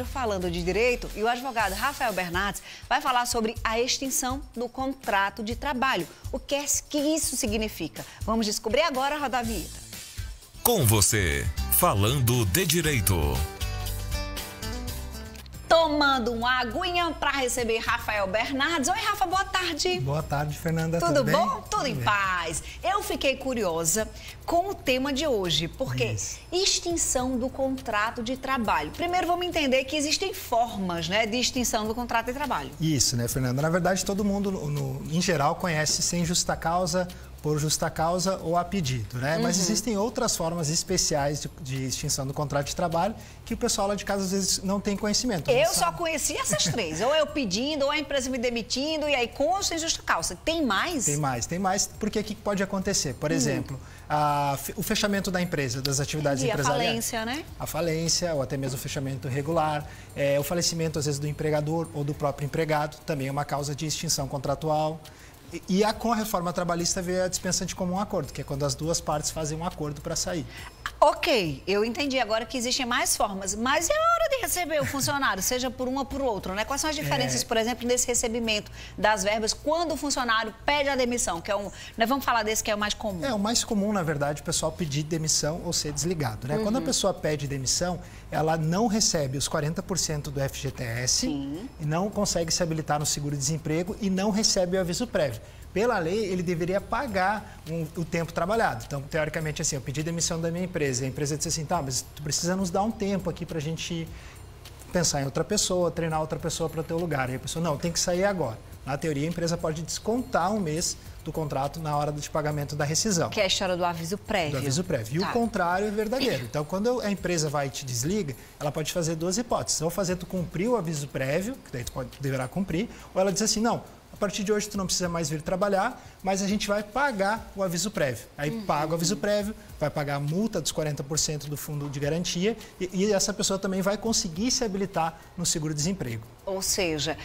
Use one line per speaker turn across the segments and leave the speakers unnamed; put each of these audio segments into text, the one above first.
Falando de direito, e o advogado Rafael Bernardes vai falar sobre a extinção do contrato de trabalho. O que isso significa? Vamos descobrir agora, roda a vinheta.
Com você, falando de direito.
Tomando uma aguinha para receber Rafael Bernardes. Oi, Rafa, boa tarde.
Boa tarde, Fernanda.
Tudo
bem?
bom? Tudo em paz. Eu fiquei curiosa com o tema de hoje, porque extinção do contrato de trabalho. Primeiro, vamos entender que existem formas, né, de extinção do contrato de trabalho.
Isso, né, Fernanda? Na verdade, todo mundo, em geral, conhece sem justa causa, por justa causa ou a pedido, né? Mas existem outras formas especiais de extinção do contrato de trabalho que o pessoal lá de casa às vezes não tem conhecimento.
Eu só conheci essas três, ou eu pedindo, ou a empresa me demitindo, e aí com ou sem justa causa. Tem mais?
Tem mais, porque o que pode acontecer? Por exemplo, o fechamento da empresa, das atividades empresariais.
A falência, né?
A falência, ou até mesmo o fechamento irregular, o falecimento às vezes do empregador ou do próprio empregado, também é uma causa de extinção contratual. E com a reforma trabalhista veio a dispensa de comum acordo, que é quando as duas partes fazem um acordo para sair.
Ok, eu entendi agora que existem mais formas, mas é hora de receber o funcionário, seja por um ou por outro, né? Quais são as diferenças, por exemplo, nesse recebimento das verbas quando o funcionário pede a demissão, que é nós vamos falar desse que é o mais comum.
O mais comum, na verdade, o pessoal pedir demissão ou ser desligado, né? Quando a pessoa pede demissão, ela não recebe os 40% do FGTS e não consegue se habilitar no seguro-desemprego e não recebe o aviso prévio. Pela lei, ele deveria pagar o tempo trabalhado. Então, teoricamente, assim, eu pedi demissão da minha empresa. A empresa disse assim, tá, mas tu precisa nos dar um tempo aqui para a gente pensar em outra pessoa, treinar outra pessoa para o teu lugar. Aí a pessoa, não, tem que sair agora. Na teoria, a empresa pode descontar um mês do contrato na hora de pagamento da rescisão.
Que é a história do aviso prévio.
Do aviso prévio. E o contrário é verdadeiro. Então, quando a empresa vai e te desliga, ela pode fazer duas hipóteses. Ou fazer tu cumprir o aviso prévio, que daí tu deverá cumprir, ou ela diz assim, não, a partir de hoje tu não precisa mais vir trabalhar, mas a gente vai pagar o aviso prévio. Aí paga o aviso prévio, vai pagar a multa dos 40% do fundo de garantia e essa pessoa também vai conseguir se habilitar no seguro-desemprego.
Ou seja,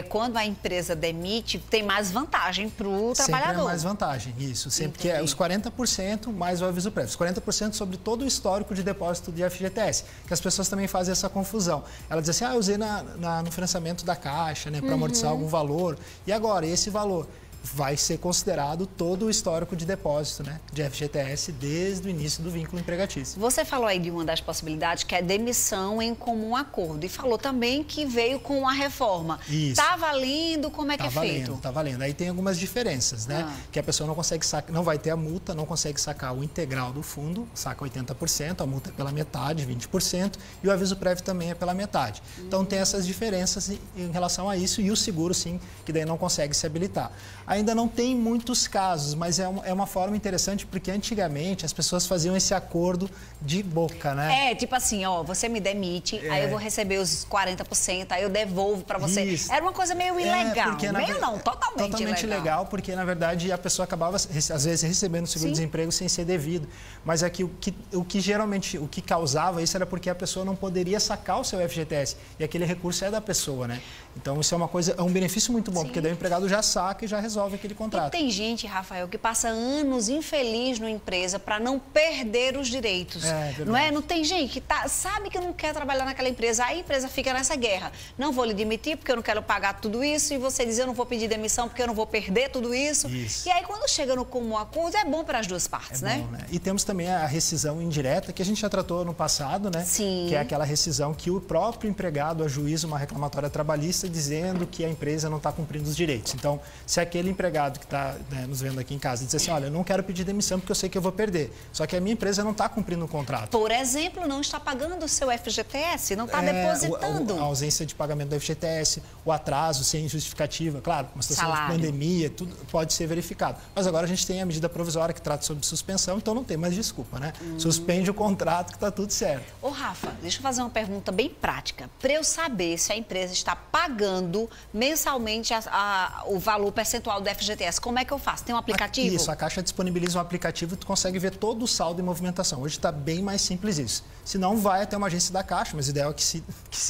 quando a empresa demite, tem mais vantagem para o trabalhador.
Sempre é mais vantagem, isso. Sempre que é os 40% mais o aviso prévio. Os 40% sobre todo o histórico de depósito de FGTS, que as pessoas também fazem essa confusão. Ela diz assim, eu usei no financiamento da Caixa, né, para amortizar algum valor. E agora, esse valor vai ser considerado todo o histórico de depósito, né, de FGTS desde o início do vínculo empregatício.
Você falou aí de uma das possibilidades, que é demissão em comum acordo. E falou também que veio com a reforma.
Isso.
Tá valendo? Como é que é feito?
Tá valendo. Aí tem algumas diferenças, né? Que a pessoa não consegue sacar, não vai ter a multa, não consegue sacar o integral do fundo, saca 80%, a multa é pela metade, 20%, e o aviso prévio também é pela metade. Então tem essas diferenças em relação a isso, e o seguro, sim, que daí não consegue se habilitar. Ainda não tem muitos casos, mas é uma forma interessante, porque antigamente as pessoas faziam esse acordo de boca, né?
Tipo assim, ó, você me demite, aí eu vou receber os 40%, aí eu devolvo para você. Isso. Era uma coisa meio ilegal. Totalmente
legal, porque na verdade a pessoa acabava às vezes recebendo seguro-desemprego sem ser devido. Mas aqui o que geralmente, o que causava isso era porque a pessoa não poderia sacar o seu FGTS, e aquele recurso é da pessoa, né? Então isso é um benefício muito bom, porque daí o empregado já saca e já resolve aquele contrato.
E tem gente, Rafael, que passa anos infeliz na empresa para não perder os direitos. Não é? Não tem gente que sabe que não quer trabalhar naquela empresa, aí a empresa fica nessa guerra. Não vou lhe demitir porque eu não quero pagar tudo isso, e você diz eu não vou pedir demissão porque eu não vou perder tudo isso. E aí quando chega no comum acordo é bom para as duas partes, né?
Bom, né? E temos também a rescisão indireta, que a gente já tratou no passado, né?
Sim.
Que é aquela rescisão que o próprio empregado ajuiza uma reclamatória trabalhista dizendo que a empresa não está cumprindo os direitos. Então, se aquele empregado que está nos vendo aqui em casa diz assim, olha, eu não quero pedir demissão porque eu sei que eu vou perder, só que a minha empresa não está cumprindo o contrato.
Por exemplo, não está pagando o seu FGTS, não está depositando.
A ausência de pagamento do FGTS, o atraso sem justificativa, claro, uma situação de pandemia, tudo pode ser verificado. Mas agora a gente tem a medida provisória que trata sobre suspensão, então não tem mais desculpa, né? Suspende o contrato que está tudo certo.
Ô, Rafa, deixa eu fazer uma pergunta bem prática. Para eu saber se a empresa está pagando mensalmente o valor percentual do FGTS, como é que eu faço? Tem um aplicativo?
Isso, a Caixa disponibiliza um aplicativo e tu consegue ver todo o saldo e movimentação. Hoje está bem mais simples isso. Se não, vai até uma agência da Caixa, mas o ideal é que se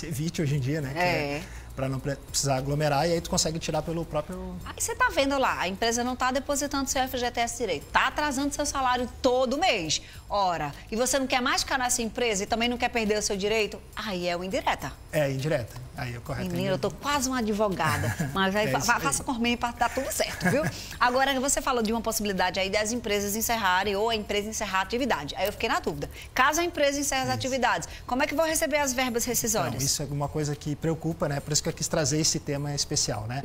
evite hoje em dia, né? para não precisar aglomerar, e aí tu consegue tirar pelo próprio...
Aí você está vendo lá, a empresa não está depositando seu FGTS direito, está atrasando seu salário todo mês. Ora, e você não quer mais ficar nessa empresa e também não quer perder o seu direito? Aí é o indireta.
É, indireta. Aí é correto.
Menina, eu tô quase uma advogada, mas aí faça por mim para dar tudo certo, viu? Agora, você falou de uma possibilidade aí das empresas encerrarem ou a empresa encerrar a atividade. Aí eu fiquei na dúvida. Caso a empresa encerre as atividades, como é que vão receber as verbas rescisórias?
Então, isso é uma coisa que preocupa, né? Por isso que eu quis trazer esse tema especial, né?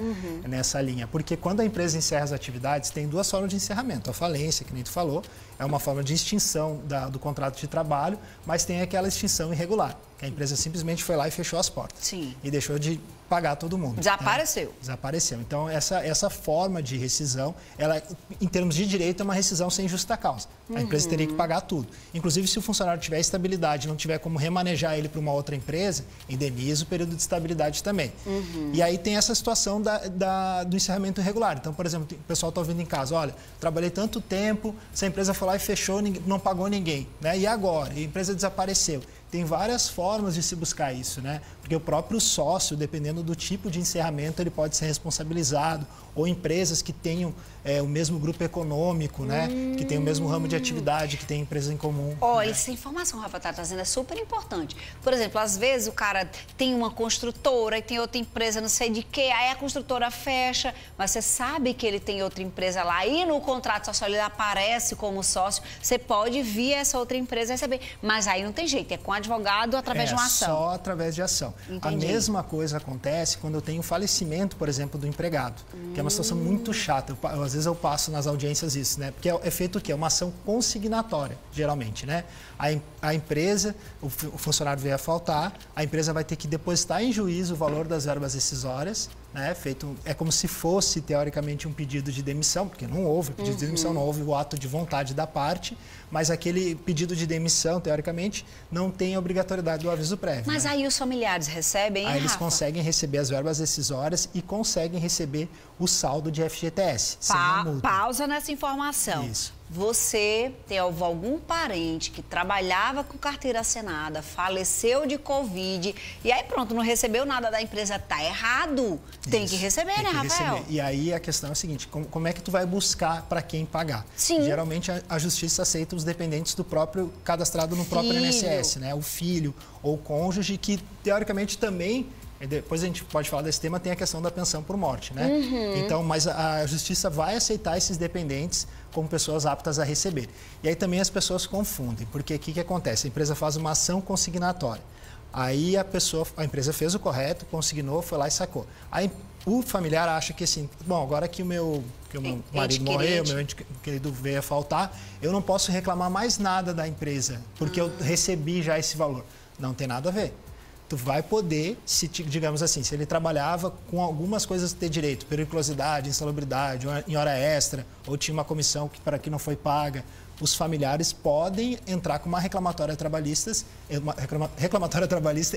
Nessa linha. Porque quando a empresa encerra as atividades, tem duas formas de encerramento. A falência, que nem tu falou, é uma forma de extinção do contrato de trabalho, mas tem aquela extinção irregular, que a empresa simplesmente foi lá e fechou as portas.
Sim.
E deixou de pagar todo mundo.
Desapareceu.
Né? Desapareceu. Então, essa forma de rescisão, ela, em termos de direito, é uma rescisão sem justa causa. A empresa teria que pagar tudo. Inclusive, se o funcionário tiver estabilidade, não tiver como remanejar ele para uma outra empresa, indeniza o período de estabilidade também. E aí tem essa situação do encerramento irregular. Então, por exemplo, o pessoal está ouvindo em casa, olha, trabalhei tanto tempo, essa empresa foi lá e fechou, não pagou ninguém. Né? E agora? E a empresa desapareceu. Tem várias formas de se buscar isso, né? Porque o próprio sócio, dependendo do tipo de encerramento, ele pode ser responsabilizado, ou empresas que tenham o mesmo grupo econômico, né? Que tem o mesmo ramo de atividade, que tem empresas em comum.
Olha,
né?
essa informação que o Rafa está trazendo é super importante. Por exemplo, às vezes o cara tem uma construtora e tem outra empresa não sei de quê, aí a construtora fecha, mas você sabe que ele tem outra empresa lá e no contrato social ele aparece como sócio, você pode vir essa outra empresa receber, mas aí não tem jeito, é com advogado através de uma ação.
Só através de ação.
Entendi.
A mesma coisa acontece quando eu tenho falecimento, por exemplo, do empregado, que é uma situação muito chata. Às vezes eu passo nas audiências isso, né? Porque é feito o quê? É uma ação consignatória, geralmente, né? A empresa, o funcionário veio a faltar, a empresa vai ter que depositar em juízo o valor das verbas rescisórias, né? É como se fosse, teoricamente, um pedido de demissão, porque não houve pedido de demissão, não houve o ato de vontade da parte, mas aquele pedido de demissão, teoricamente, não tem a obrigatoriedade do aviso prévio.
Mas
né?
aí os familiares recebem,
Aí eles
Rafa?
conseguem receber as verbas rescisórias e conseguem receber o saldo de FGTS, sem a multa.
Pausa nessa informação.
Isso.
Você tem algum parente que trabalhava com carteira assinada, faleceu de Covid, e aí pronto, não recebeu nada da empresa, tá errado. Tem que receber, né, Rafael?
E aí a questão é a seguinte, como é que tu vai buscar para quem pagar?
Sim.
Geralmente a justiça aceita os dependentes do próprio, cadastrado no próprio INSS, né? O filho ou o cônjuge, que teoricamente também... Depois a gente pode falar desse tema, tem a questão da pensão por morte, né? Então, mas a justiça vai aceitar esses dependentes como pessoas aptas a receber. E aí também as pessoas confundem, porque o que acontece? A empresa faz uma ação consignatória. Aí a empresa fez o correto, consignou, foi lá e sacou. Aí o familiar acha que assim, bom, agora que o meu marido morreu, meu ente querido veio a faltar, eu não posso reclamar mais nada da empresa, porque eu recebi já esse valor. Não tem nada a ver. Tu vai poder, digamos assim, se ele trabalhava com algumas coisas ter direito, periculosidade, insalubridade, em hora extra, ou tinha uma comissão para que não foi paga, os familiares podem entrar com uma reclamatória trabalhista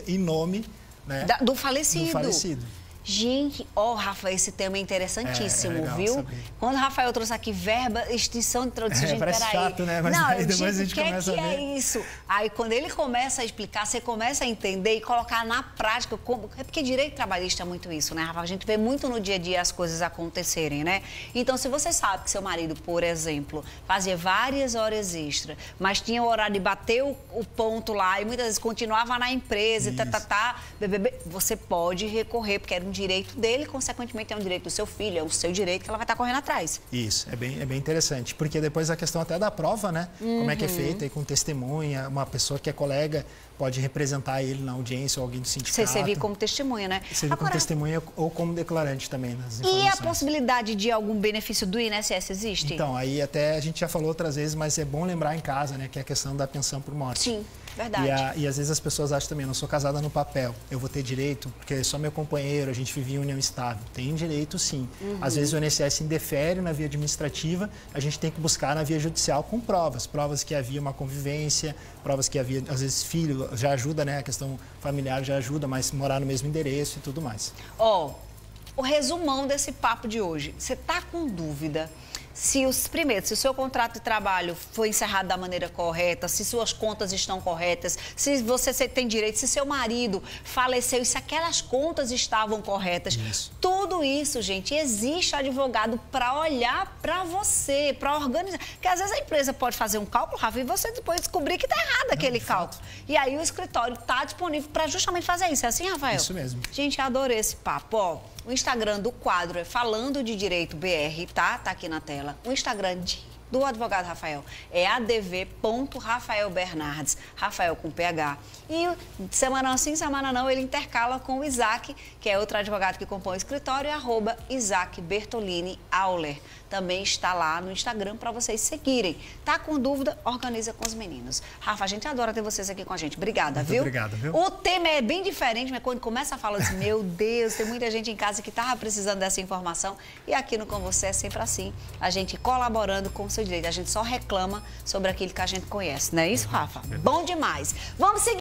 em nome, né,
do falecido.
Do falecido.
Gente, Rafa, esse tema é interessantíssimo,
legal,
viu?
saber.
Quando o Rafael trouxe aqui verba, extinção de introdução, gente,
parece
peraí.
chato, né? Mas
não,
aí depois a gente começa a ver.
É isso? Aí, quando ele começa a explicar, você começa a entender e colocar na prática. É porque direito trabalhista é muito isso, né, Rafa? A gente vê muito no dia a dia as coisas acontecerem, né? Então, se você sabe que seu marido, por exemplo, fazia várias horas extras, mas tinha o horário de bater o ponto lá e muitas vezes continuava na empresa, você pode recorrer, porque era um direito dele, consequentemente é um direito do seu filho, é o seu direito que ela vai estar correndo atrás.
Isso, é bem interessante, porque depois a questão até da prova, né? Como é que é feita, aí com testemunha, uma pessoa que é colega pode representar ele na audiência ou alguém do sindicato.
Você servir como testemunha, né?
Servir como testemunha ou como declarante também nas informações.
E a possibilidade de algum benefício do INSS existe?
Então, aí até a gente já falou outras vezes, mas é bom lembrar em casa, né? Que é a questão da pensão por morte.
Sim. Verdade.
E às vezes as pessoas acham também, eu não sou casada no papel, eu vou ter direito, porque é só meu companheiro, a gente vive em união estável. Tem direito, sim. Às vezes o INSS indefere na via administrativa, a gente tem que buscar na via judicial com provas que havia uma convivência, provas que havia, às vezes, filho, já ajuda, né? A questão familiar já ajuda, mas morar no mesmo endereço e tudo mais.
O resumão desse papo de hoje. Você está com dúvida se o seu contrato de trabalho foi encerrado da maneira correta, se suas contas estão corretas, se você tem direito, se seu marido faleceu e se aquelas contas estavam corretas.
Isso.
Tudo isso, gente, existe advogado para olhar para você, para organizar. Porque às vezes a empresa pode fazer um cálculo, Rafa, e você depois descobrir que está errado aquele cálculo. E aí o escritório está disponível para justamente fazer isso. É assim, Rafael?
Isso mesmo.
Gente, adorei esse papo. Ó, o Instagram do quadro é Falando de Direito BR, tá? Tá aqui na tela. O Instagram do advogado Rafael é adv.rafaelbernardes, Rafael com PH. E semana sim, semana não, ele intercala com o Isaac, que é outro advogado que compõe o escritório, @Isaac Bertolini Auler. Também está lá no Instagram para vocês seguirem. Tá com dúvida? Organiza com os meninos. Rafa, a gente adora ter vocês aqui com a gente. Obrigada,
Muito
viu?
Obrigado, viu?
O tema é bem diferente, mas quando começa a falar assim, meu Deus, tem muita gente em casa que estava precisando dessa informação. E aqui no Com Você é sempre assim, a gente colaborando com o seu direito. A gente só reclama sobre aquilo que a gente conhece, não é isso, Rafa? Bom demais. Vamos seguir.